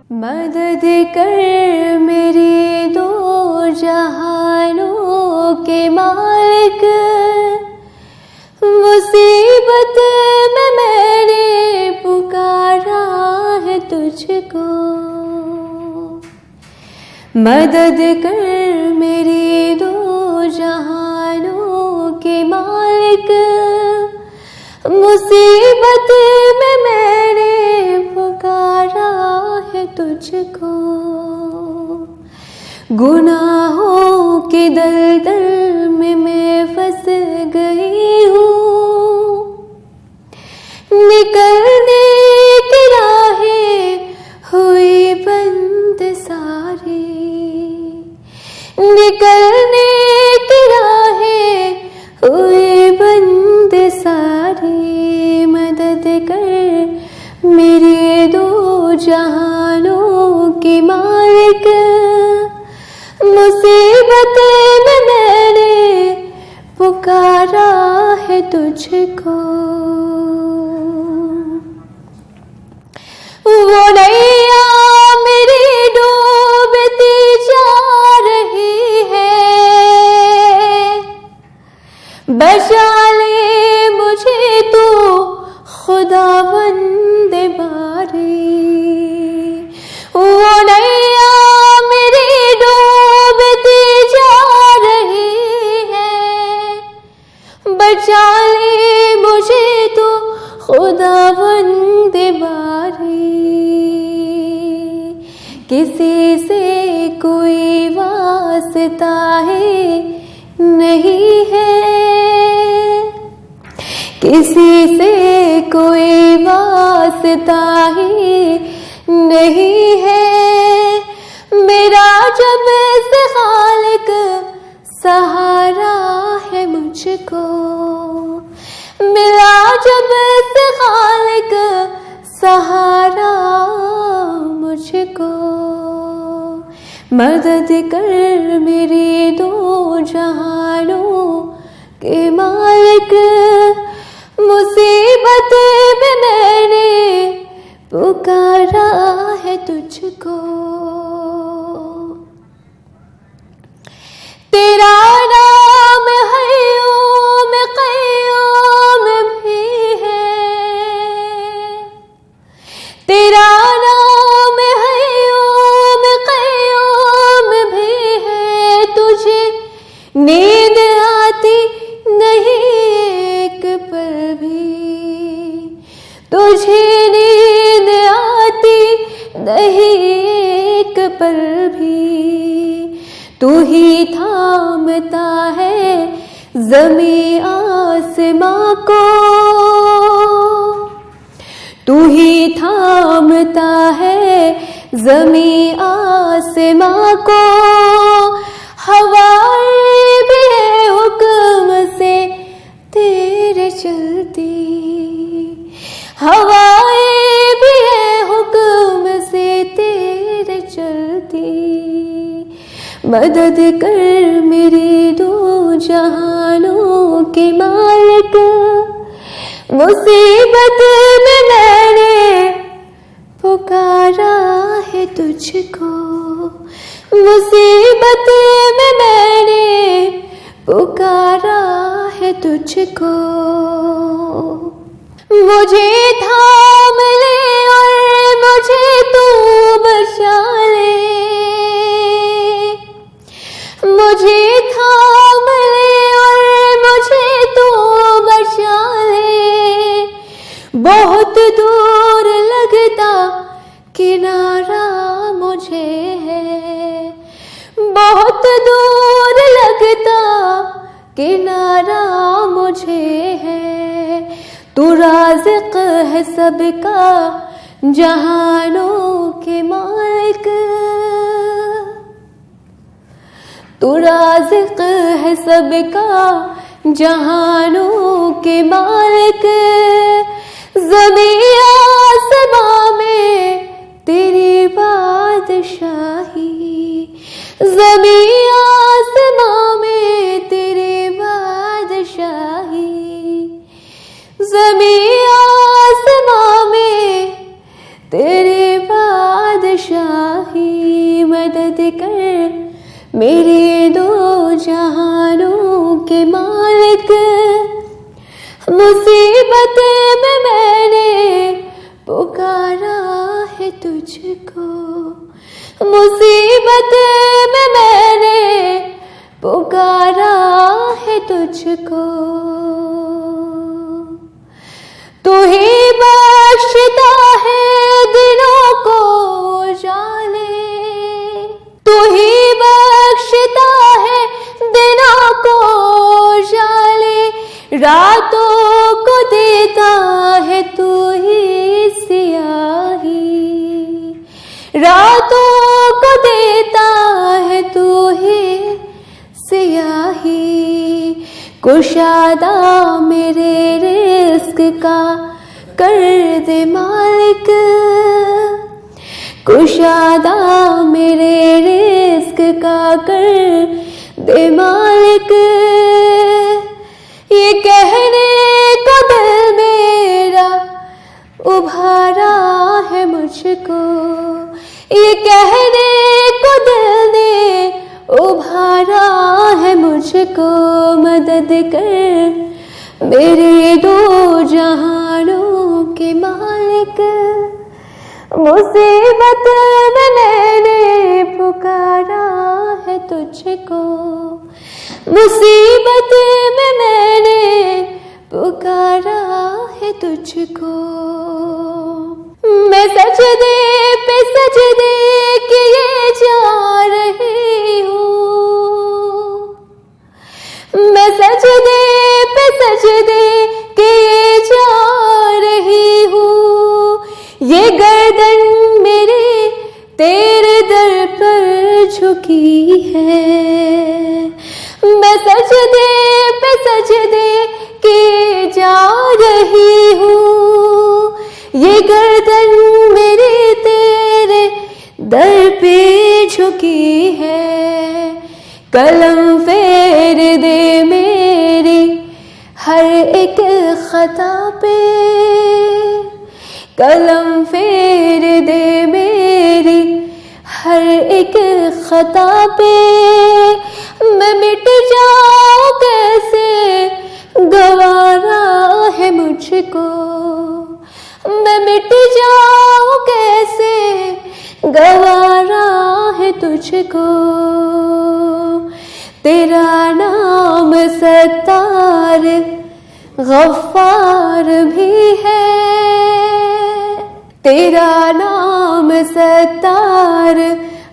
मदद कर मेरे दो जहानों के मालिक, मुसीबत में मैंने पुकारा है तुझको। मदद कर मेरे दो जहानों के मालिक, मुसीबत में मैंने पुकारा है तुझको। गुनाहों के दलदल में मैं फंस गई हूँ, निकलने की राहें हुई बंद सारी, निकलने की राहें हुई बंद सारी। मदद कर मेरे दो जहानों के मालिक, मुसीबत में मैंने पुकारा है तुझको। वो नैया मेरी डूबती जा रही है, बचा ले मुझे तू खुदावंद बारी। वो नैया मेरी डूबती जा रही है, बचा ले मुझे तू खुदावंद बारी। किसी से कोई वास्ता है नहीं है, किसी से कोई वास्ता ही नहीं है। मेरा जब से खालिक सहारा है मुझको, मेरा जब से खालिक सहारा मुझको। मदद कर मेरे दो जहानों के मालिक, मुसीबत में मैंने पुकारा है तुझको। तेरा नाम हय्यूम क़य्यूम भी है, तेरा नाम हय्यूम क़य्यूम भी है। तुझे नींद आती नहीं एक पल भी, तुझे नींद आती नहीं एक पल भी। तू ही थामता है ज़मीं आसमां को, तू ही थामता है ज़मीं आसमां को। हवाएं भी है हुक्म से तेरे चलती, हवाएं भी है हुक्म से तेरे चलती। मदद कर मेरे दो जहानों के मालिक, मुसीबत में मैंने पुकारा है तुझको। मुसीबत में मैंने पुकारा है तुझको। मुझे थाम ले और मुझे तू बचा ले, मुझे थाम ले और मुझे तू बचा ले। बहुत दूर लगता किनारा मुझे है, बहुत दूर लगता किनारा मुझे है। तू राज़िक़ है सबका जहानों के मालिक, तू राज़िक़ है सबका जहानों के मालिक। ज़मीं आसमां में तेरी बादशाही, ज़मीं आसमां में तेरी बादशाही। ज़मीं आसमां में तेरे बाद बादशाही मदद कर मेरे दो जहानों के मालिक। मुसीबत में मैंने पुकारा है तुझको, मुसीबत में मैंने पुकारा है तुझको। तू ही बख्शता है दिनों को जाने, तू ही बख्शता है दिनों को जाने, रातों को देता है तू ही सियाही, रातों को देता है तू ही सियाही। कुशादा मेरे रिस्क का कर दे मालिक, कुशादा मेरे रिस्क का कर दे मालिक। ये कहने को दिल मेरा उभारा है मुझको, ये कहने को दिल ने उभारा है मुझको। मदद कर मेरे दो जहानों के मालिक। मुसीबत में मैंने पुकारा है तुझको, मुसीबत में मैंने पुकारा है तुझको। मैं सजदे पे सजदे किए जा रही हूँ, मैं सजदे पे सजदे किए जा रही हूँ। ये गर्दन मेरी तेरे दर पर झुकी है, मैं सजदे पे सजदे किए जा रही हूँ। ये गर्दन मेरी तेरे दर पे झुकी है। कलम फेर दे मेरी हर एक खता पे, कलम फेर दे मेरी हर एक खता पे। मैं मिट जाऊं कैसे गवारा है मुझको, मैं मिट जाऊं कैसे गवारा है तुझको। तेरा नाम सत्तार गफ्फार भी है, तेरा नाम सत्तार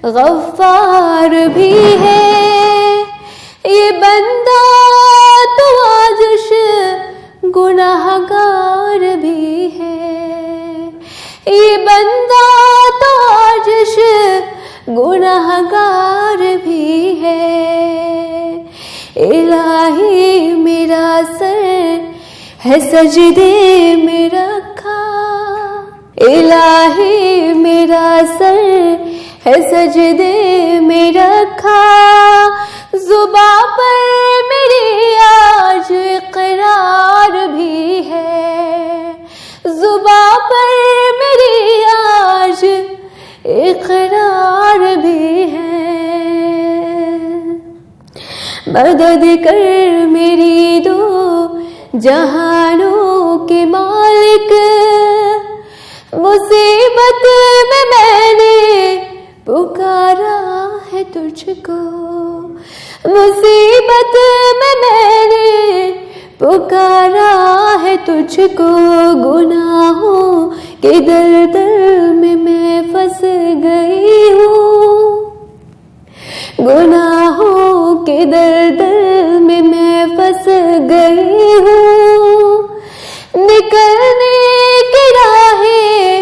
गफ्फार भी है। ये बंदा तो आजिश गुनाहगार भी है, ये बंदा तो आजिश गुनाहगार भी है। इलाही मेरा सर है सजदे में रखा, इलाही मेरा सर है सजदे में रखा। जुबां पर मेरी आज इकरार भी है, जुबां पर मेरी आज इकरार भी है। मदद कर मेरी दो जहानों के मालिक। मुसीबत में मैंने पुकारा है तुझको, मुसीबत में मैंने पुकारा है तुझको। गुनाहों के दलदल में मैं फंस गई हूँ, गुनाहों के दलदल में मैं फंस गई हूँ। निकलने की राहें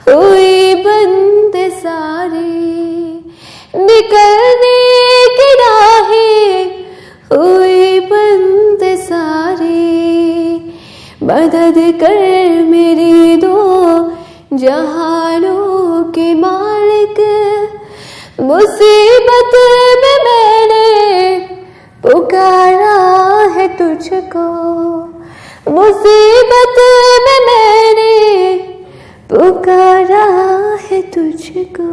हुई बंद सारी, निकलने की राहें हुई बंद सारी। मदद कर मेरी दो जहानों के मालिक। मुसीबत में मैंने पुकारा है तुझको, मुसीबत में मैंने पुकारा है तुझको।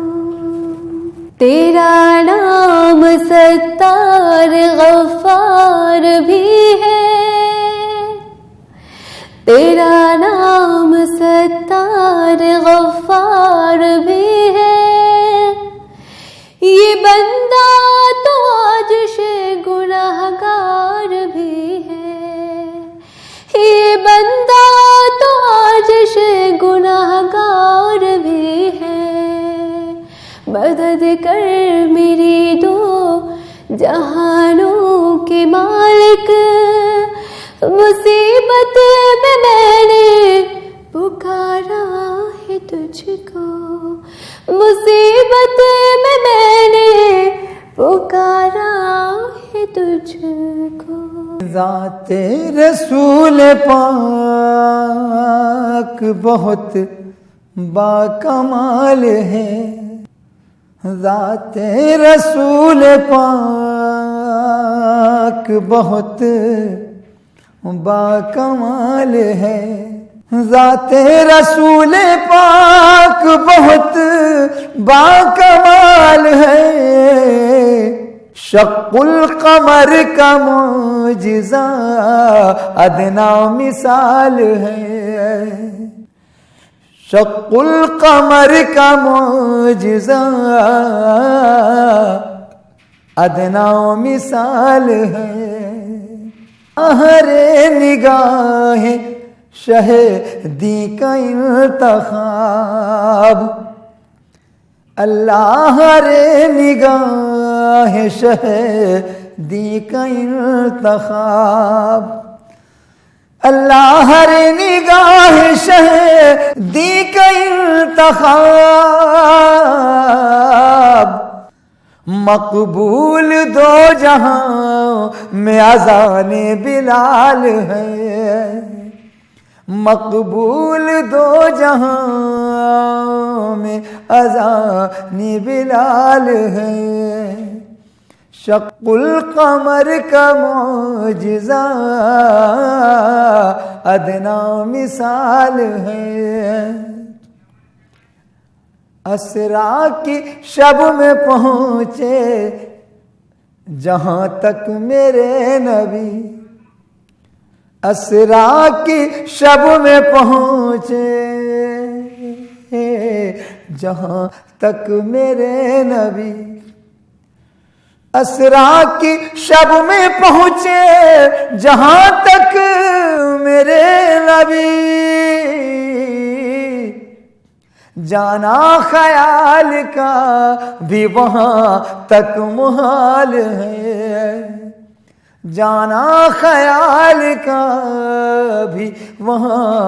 तेरा नाम सत्तार गफ्फार भी है, तेरा नाम सत्तार गफ्फार भी है। ये बंदा तो आज से गुनाहगार भी है, ये बंदा तो आज से गुनाहगार भी है। मदद कर मेरी दो जहानों के मालिक, मुसीबत में मैंने पुकारा है तुझको, मुसीबत में मैंने पुकारा है तुझको। ज़ाते रसूल पाक बहुत बाकमाल है, ज़ाते रसूल पाक बहुत बाकमाल है, ज़ाते रसूल पाक बहुत बाकमाल है। शक्कुल कमर का मौजिज़ा अदना मिसाल है, शक्कुल कमर का मौजिज़ा अदना मिसाल है। हरे निगाहें शहदी का इंतखाब, अल्लाह रे निगाहें शहदी का इंतखाब, अल्लाह रे निगाहें शहदी का इंतखाब। मकबूल दो जहां में अज़ाने बिलाल है, मकबूल दो जहां में अज़ाने बिलाल है। शक्कुल कमर का मौजिज़ा अदना मिसाल है। असरा की शब में पहुँचे जहाँ तक मेरे नबी, असरा की शब में पहुँचे जहाँ तक मेरे नबी, असरा की शब में पहुँचे जहाँ तक मेरे नबी। जाना ख्याल का भी वहाँ तक मुहाल है, जाना ख्याल का भी वहाँ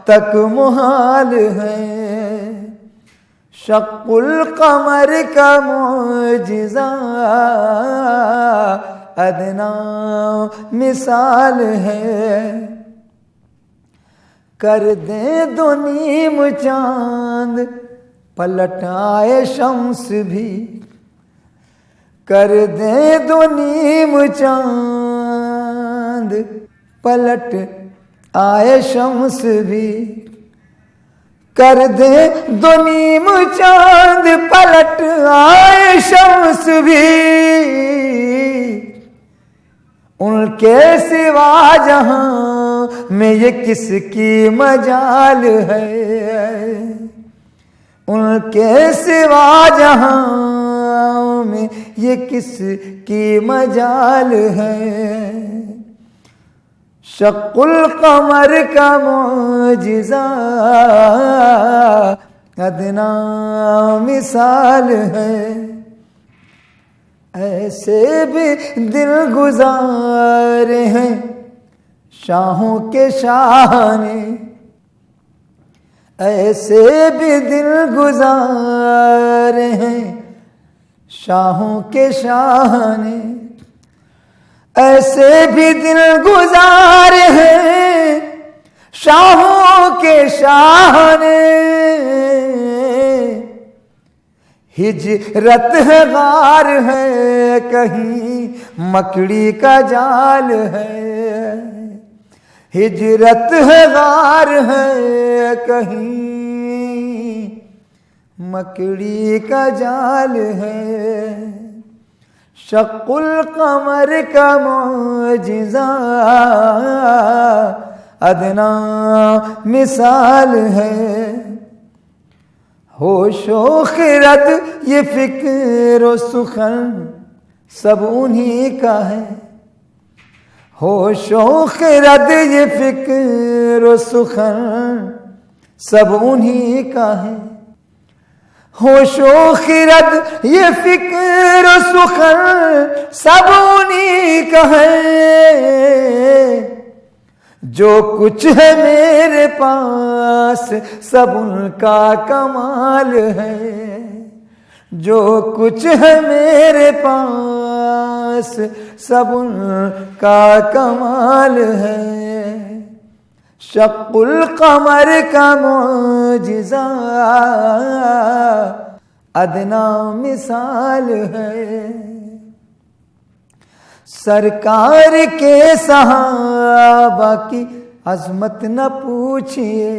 तक मुहाल है। शक्कुल कमर का मौजिज़ा अदना मिसाल है। कर दे दो नीम चांद पलट आए शम्स भी, कर दे दो नीम चांद पलट आए शम्स भी, कर दे दो नीम चांद पलट आए शम्स भी। उनके सिवा जहां में ये किसकी मजाल है, उनके सिवा जहां में ये किसकी मजाल है। शक्कुल कमर का मौजिज़ा अदना मिसाल है। ऐसे भी दिल गुजारे हैं शाहों के शाह ने, ऐसे भी दिल गुजारे हैं शाहों के शाह ने, ऐसे भी दिल गुजारे हैं शाहों के शाह ने। हिजरत है गार है कहीं मकड़ी का जाल है, हिजरत है गार है कहीं मकड़ी का जाल है। शक्कुल कमर का मौजिज़ा अदना मिसाल है। होशो खिरत ये फिक्र सुखन सब उन्हीं का है। होशो खिरत ये फिक्र सुखन सब उन्हीं का है। होशो खिरत ये फिक्र सुखन सब उन्हीं का है। जो कुछ है मेरे पास सब उनका कमाल है। जो कुछ है मेरे पास सब उनका कमाल है। शक्कुल कमर का मौजिज़ा अदना मिसाल है। सरकार के सहाबा की अजमत न पूछिए।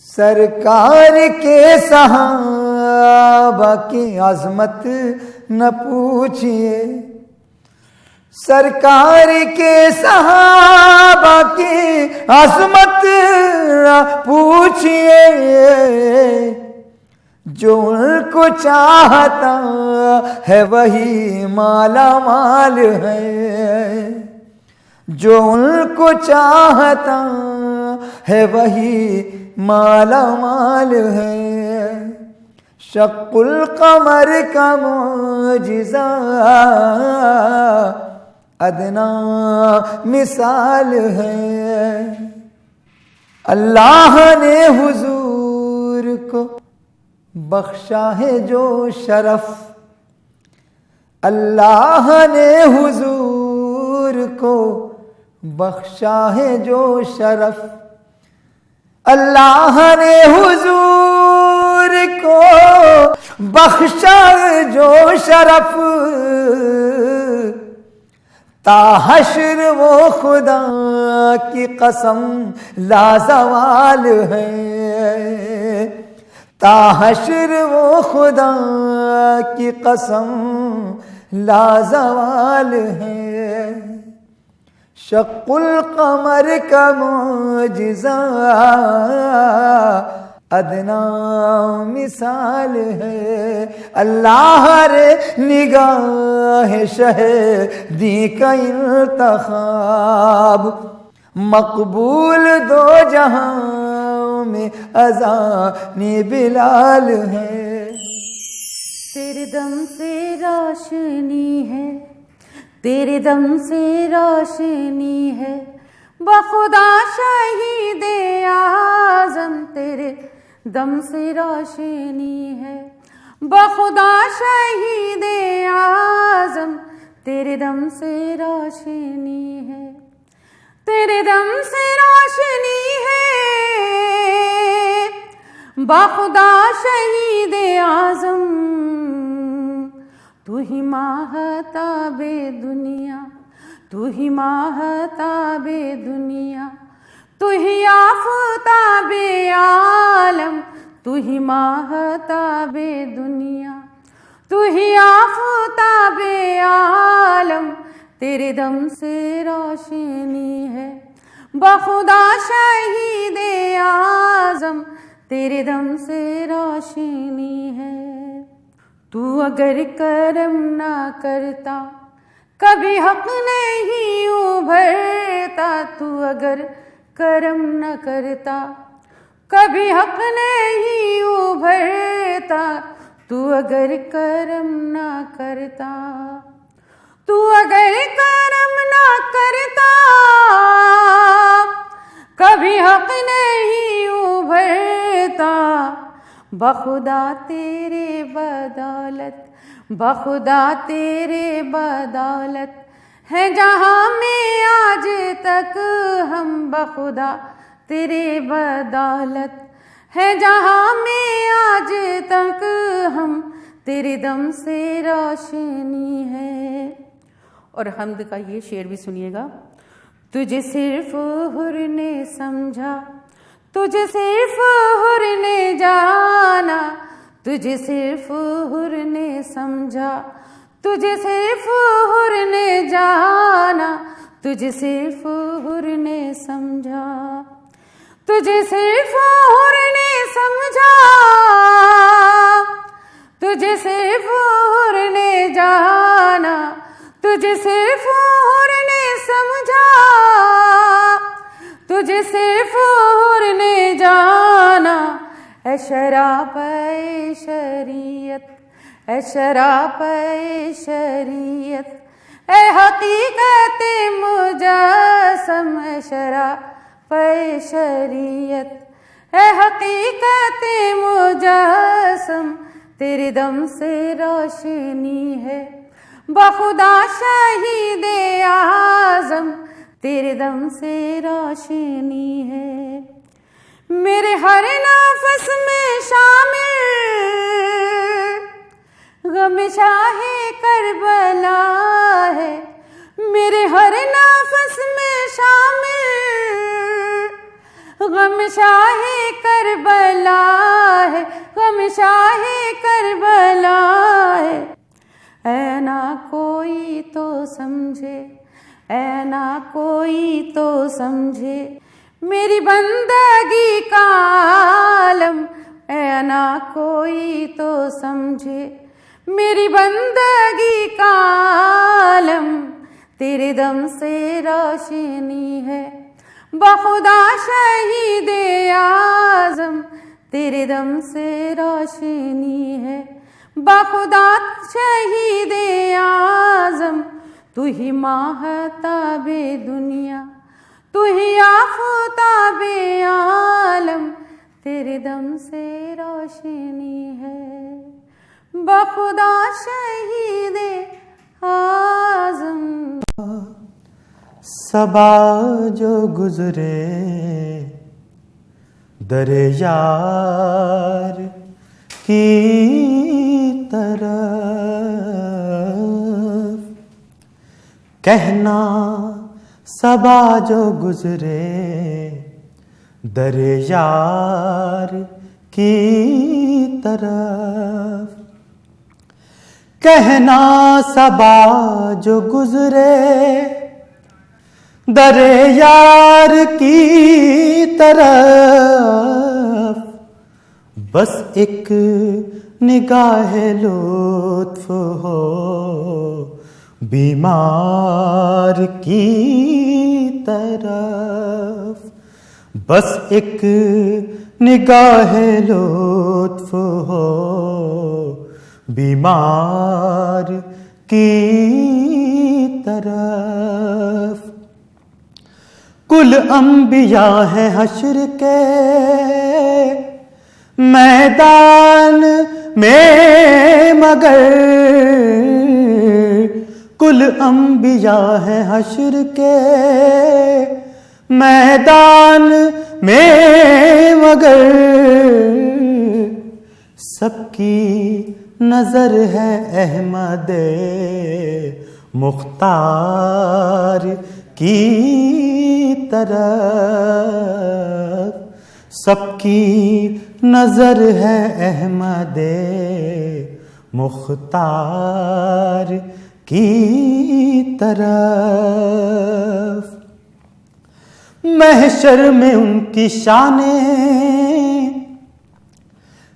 सरकार के सहाबा की अजमत न पूछिए। सरकार के सहाबा की अजमत न पूछिए। जो उनको चाहता है वही माला माल है। जो उनको चाहता है वही माला माल है। शक्कुल कमर का मौजिज़ा अदना मिसाल है। अल्लाह ने हुजूर को बख्शा है जो शरफ। अल्लाह ने हुजूर को बख्शा है जो शरफ। अल्लाह ने हुजूर को बख्शा जो शरफ। ताहश्र वो खुदा की कसम लाजवाल है। ताहश्र वो खुदा की कसम लाजवाल है। शक्कुल कमर का मौजिज़ा अदना मिसाल है। अल्लाह रे निगाह शहदी का इंतखाब मकबूल दो जहां में अज़ान बिलाल है। तेरे दम से रोशनी है, तेरे दम से रोशनी है, बखुदा शहीद आज़म तेरे दम से रोशनी है। बखुदा शहीद आज़म तेरे दम से रोशनी है। तेरे दम से रोशनी है, बखुदा शहीद आज़म तू ही माहताबे दुनिया, तू ही माहताबे दुनिया, तू ही आफताबे आलम, तू ही माहताबे दुनिया, तू ही आफताबे आलम तेरे दम से रोशनी है। बखुदा शहीद आज़म तेरे दम से रोशनी है। तू अगर करम ना करता कभी हक नहीं उभरता। तू अगर करम न करता कभी हक नहीं उभरता। तू अगर करम ना करता, तू अगर करम ना करता कभी हक नहीं उभरता। बखुदा तेरे बदौलत, बखुदा तेरे बदौलत है जहाँ में आज तक हम। बखुदा तेरे बदौलत है जहाँ में आज तक हम। तेरे दम से रोशनी है। और हम्द का ये शेर भी सुनिएगा। तुझे सिर्फ हुर ने समझा, तुझे सिर्फ हुर ने जाना, तुझे सिर्फ हुर ने समझा, तुझे सिर्फ हुर ने जाना, तुझे सिर्फ हुर ने समझा, तुझे सिर्फ हुर ने समझा, तुझे सिर्फ हुर ने जाना, तुझे सिर्फ हुर ने समझा, तुझे सिर्फ हुर ने जाना। ऐ शराब ऐ शरीयत, ऐ शराब ऐ शरीयत, ऐ हकीकत मुजस्सम, ऐ शराब ऐ शरीयत, ऐ हकीकत मुजस्सम। तेरे दम से रोशनी है बखुदा शहीद आज़म, तेरे दम से रोशनी है। मेरे हर नफस में शामिल गम शाहे करबला है, मेरे हर नफस में शामिल गम शाहे करबला है, गम शाहे करबला है। ऐ ना कोई तो समझे, ऐ ना कोई तो समझे मेरी बंदगी का आलम, ऐ ना कोई तो समझे मेरी बंदगी का आलम। तेरे दम से रोशनी है बखुदा शहीद आज़म, तेरे दम से रोशनी है बखुदा शहीद आज़म। तू ही माहताबे दुनिया, तू ही आफताबे आलम, तेरे दम से रोशनी है बखुदा शहीद आज़म। सबा जो गुजरे दरे यार की तरफ, कहना सबा जो गुजरे दरे यार की तरफ, कहना सबा जो गुजरे दरे यार की तरफ। बस एक निगाह लुत्फ हो बीमार की तरफ, बस एक निगाह लुत्फ हो बीमार की तरफ। कुल अंबिया है हश्र के मैदान में, मगर कुल अंबिया है हश्र के मैदान में, मगर सबकी नजर है अहमद मुख्तार की तरफ, सबकी नजर है अहमद मुख्तार की तरफ। महशर में उनकी शाने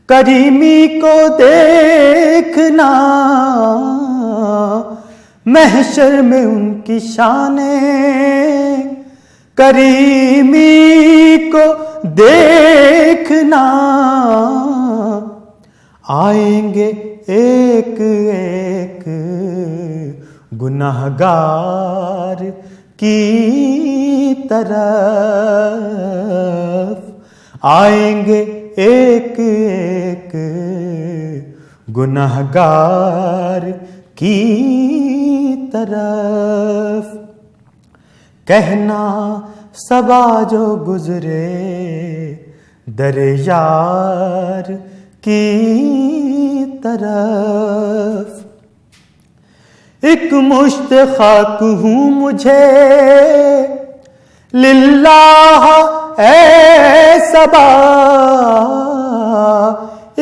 करीमी को देखना, महशर में उनकी शाने करीमी को देखना। आएंगे एक एक गुनाहगार की तरफ, आएंगे एक एक गुनाहगार की तरफ। कहना सबा जो गुजरे दरे यार की तरफ। एक मुश्त खाक हूँ मुझे लिल्लाह ऐ सबा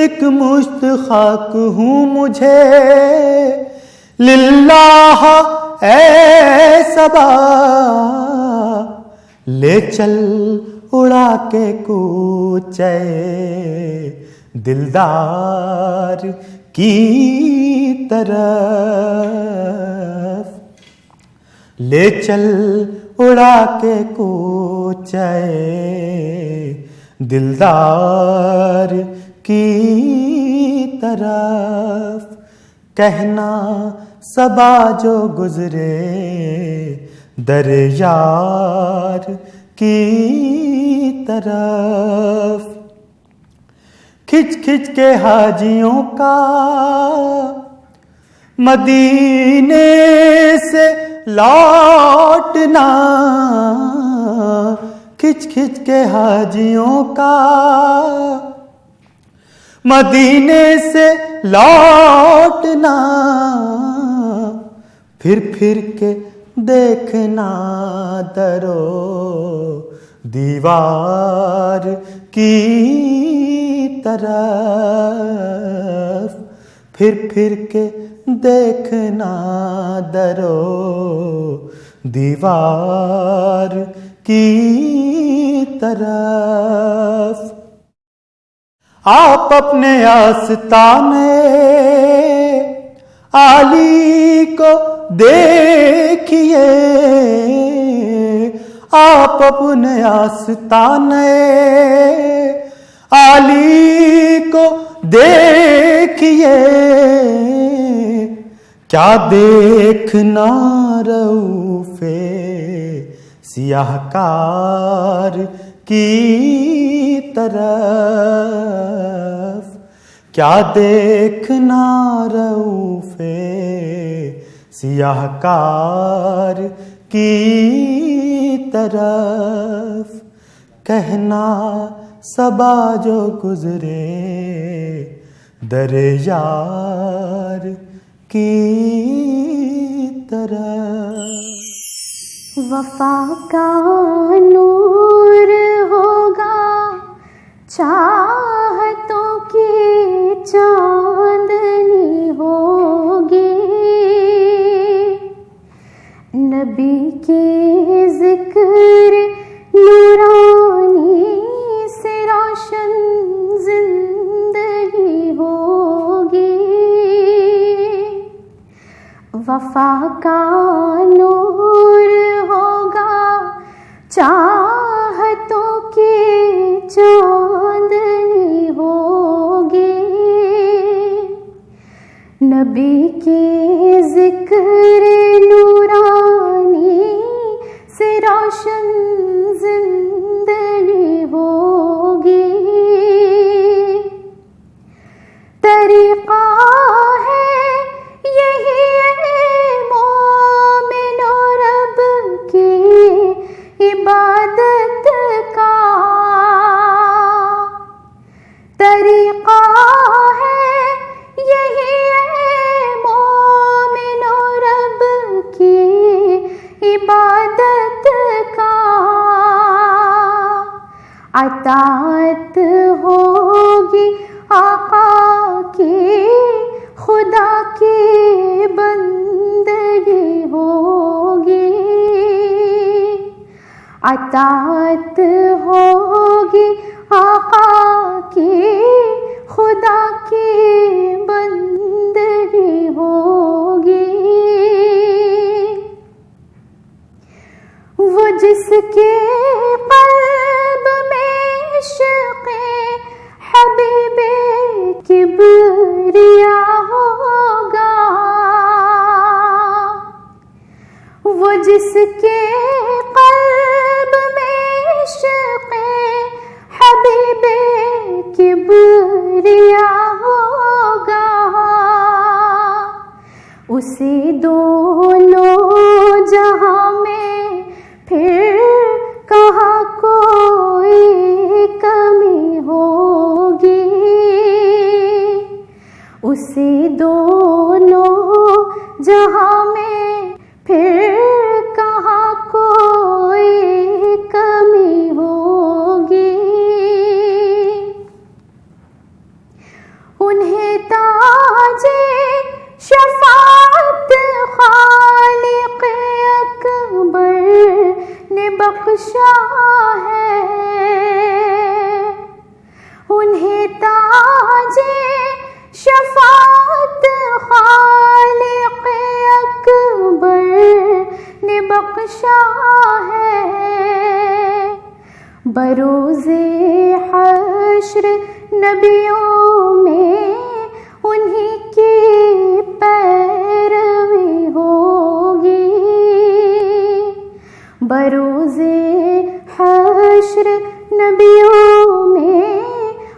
एक मुश्त खाक हूँ मुझे, लिल्लाह ऐ सबा ले चल उड़ा के कूचे दिलदार की तरफ, ले चल उड़ा के कूचे दिलदार की तरफ। कहना सबा जो गुजरे दर यार की तरफ, खिंच खिंच के हाजियों का मदीने से लौटना, खिंच खिंच के हाजियों का मदीने से लौटना, फिर फिर के देखना दरो दीवार की तरफ, फिर फिर के देखना दरो दीवार की तरफ। आप अपने आस्ताने आली को देखिए, आप अपने आस्ताने आली को देखिए, क्या देखना रऊफ़े सियाहकार की तरफ, क्या देखना रऊफ़े सियाहकार की तरफ। कहना सबा जो गुजरे दर यार की तरफ। वफा का नूर होगा चाहतों की चांदनी होगी, नबी के जिक्र नूरानी से रोशन जिंदगी होगी। वफा का नूर होगा चाहतों की चांदनी होगी, नबी के जिक्र नूरानी से रोशन जिंदगी होगी। तरीक़ा है यही मोमिनो रब की इबादत का, तरीक़ा है यही मोमिनो रब की इबादत का। अताअत होगी आका की, खुदा की बंदगी होगी। अताअत होगी आका की, खुदा की बंदगी होगी। वो जिसके क़ल्ब में इश्क़े हबीबे किबरिया होगा, वो जिसके क़ल्ब में इश्क़े हबीबे किबरिया होगा, उसे दोनों जहां में फिर कहाँ कोई कमी होगी, उसे दोनों जहां में फिर कहाँ कोई हश्र नबियों में उन्हीं की पैरवी होगी। बरोज़े हश्र नबियों में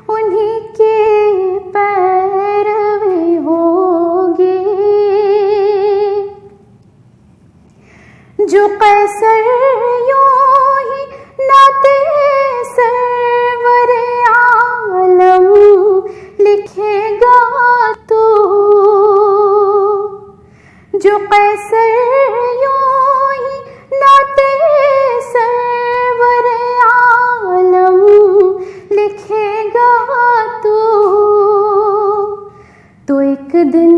उन्हीं की पैरवी होगी। जो कैसर यूं ही नाते सरवरे आलम लिखेगा तो, जो कैसर यूं ही नाते सरवरे आलम लिखेगा तो एक दिन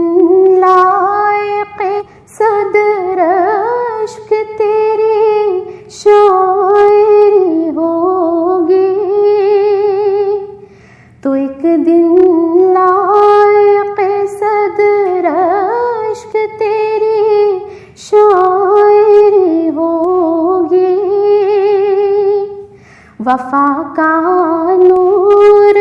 लायक़े सदर अश्क तेरी शायरी होगी। तो एक दिन लायक़े सदर अश्क तेरी शायरी होगी। वफ़ा का नूर